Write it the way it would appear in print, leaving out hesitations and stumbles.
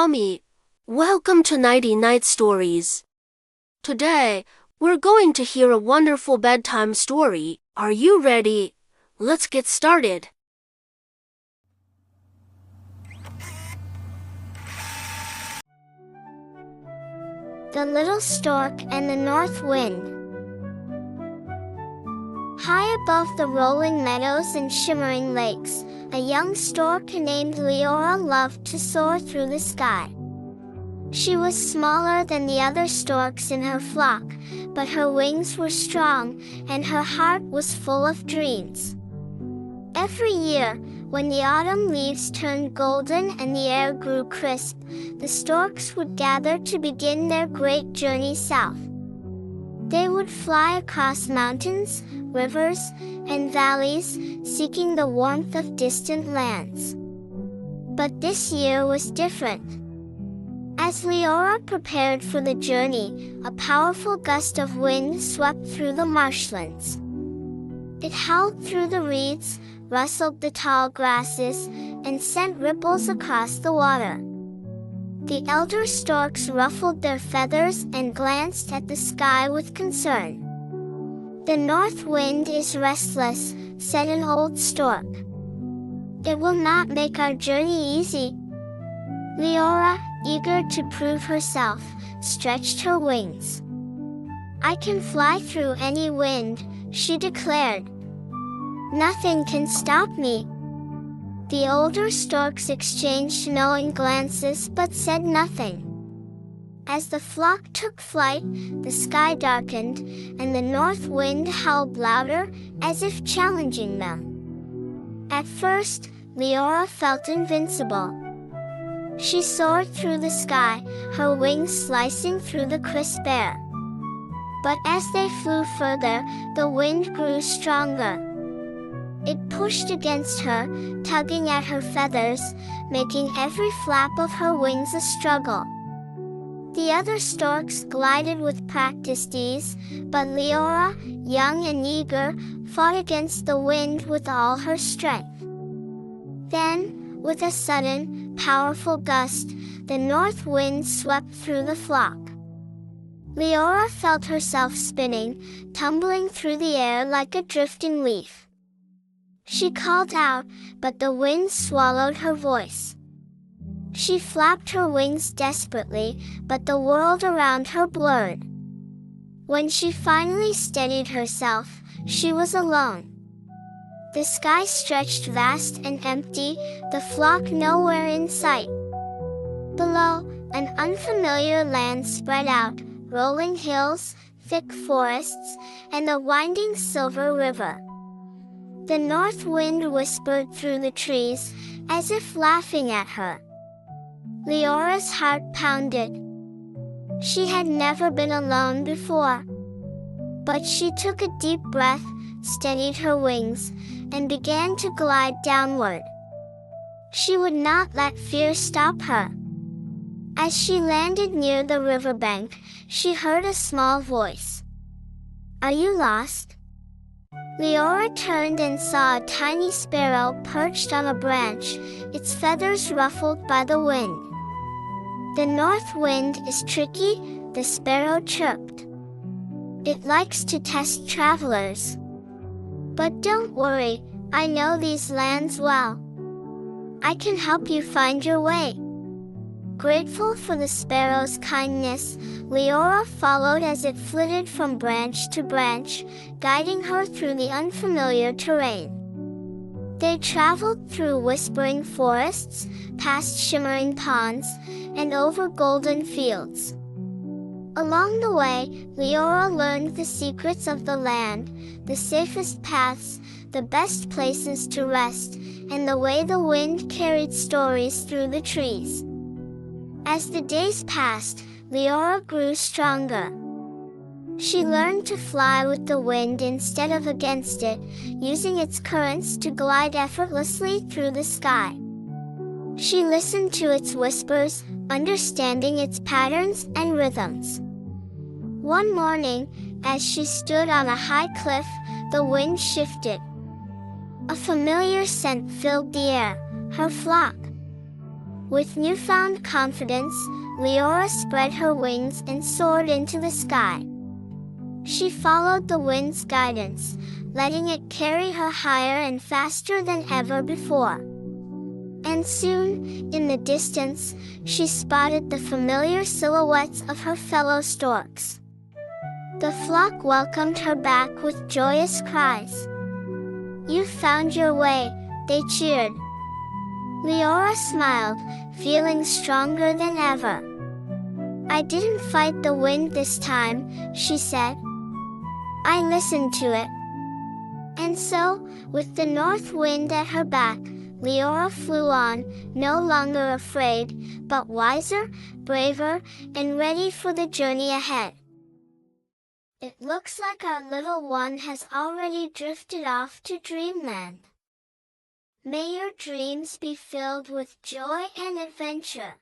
Mommy. Welcome to Nighty Night Stories. Today, we're going to hear a wonderful bedtime story. Are you ready? Let's get started. The Little Stork and the North Wind. High above the rolling meadows and shimmering lakes, a young stork named Liora loved to soar through the sky. She was smaller than the other storks in her flock, but her wings were strong, and her heart was full of dreams. Every year, when the autumn leaves turned golden and the air grew crisp, the storks would gather to begin their great journey south. They would fly across mountains, rivers, and valleys, seeking the warmth of distant lands. But this year was different. As Liora prepared for the journey, a powerful gust of wind swept through the marshlands. It howled through the reeds, rustled the tall grasses, and sent ripples across the water. The elder storks ruffled their feathers and glanced at the sky with concern. "The north wind is restless," said an old stork. "It will not make our journey easy." Liora, eager to prove herself, stretched her wings. "I can fly through any wind," she declared. "Nothing can stop me." The older storks exchanged knowing glances but said nothing. As the flock took flight, the sky darkened, and the north wind howled louder, as if challenging them. At first, Liora felt invincible. She soared through the sky, her wings slicing through the crisp air. But as they flew further, the wind grew stronger. It pushed against her, tugging at her feathers, making every flap of her wings a struggle. The other storks glided with practiced ease, but Liora, young and eager, fought against the wind with all her strength. Then, with a sudden, powerful gust, the north wind swept through the flock. Liora felt herself spinning, tumbling through the air like a drifting leaf. She called out, but the wind swallowed her voice. She flapped her wings desperately, but the world around her blurred. When she finally steadied herself, she was alone. The sky stretched vast and empty, the flock nowhere in sight. Below, an unfamiliar land spread out, rolling hills, thick forests, and a winding silver river. The north wind whispered through the trees, as if laughing at her. Liora's heart pounded. She had never been alone before. But she took a deep breath, steadied her wings, and began to glide downward. She would not let fear stop her. As she landed near the riverbank, she heard a small voice. "Are you lost?" Liora turned and saw a tiny sparrow perched on a branch, its feathers ruffled by the wind. "The north wind is tricky," the sparrow chirped. "It likes to test travelers. But don't worry, I know these lands well. I can help you find your way." Grateful for the sparrow's kindness, Liora followed as it flitted from branch to branch, guiding her through the unfamiliar terrain. They traveled through whispering forests, past shimmering ponds, and over golden fields. Along the way, Liora learned the secrets of the land, the safest paths, the best places to rest, and the way the wind carried stories through the trees. As the days passed, Liora grew stronger. She learned to fly with the wind instead of against it, using its currents to glide effortlessly through the sky. She listened to its whispers, understanding its patterns and rhythms. One morning, as she stood on a high cliff, the wind shifted. A familiar scent filled the air, her flock. With newfound confidence, Liora spread her wings and soared into the sky. She followed the wind's guidance, letting it carry her higher and faster than ever before. And soon, in the distance, she spotted the familiar silhouettes of her fellow storks. The flock welcomed her back with joyous cries. "You found your way," they cheered. Liora smiled, feeling stronger than ever. "I didn't fight the wind this time," she said. "I listened to it." And so, with the north wind at her back, Liora flew on, no longer afraid, but wiser, braver, and ready for the journey ahead. It looks like our little one has already drifted off to dreamland. May your dreams be filled with joy and adventure.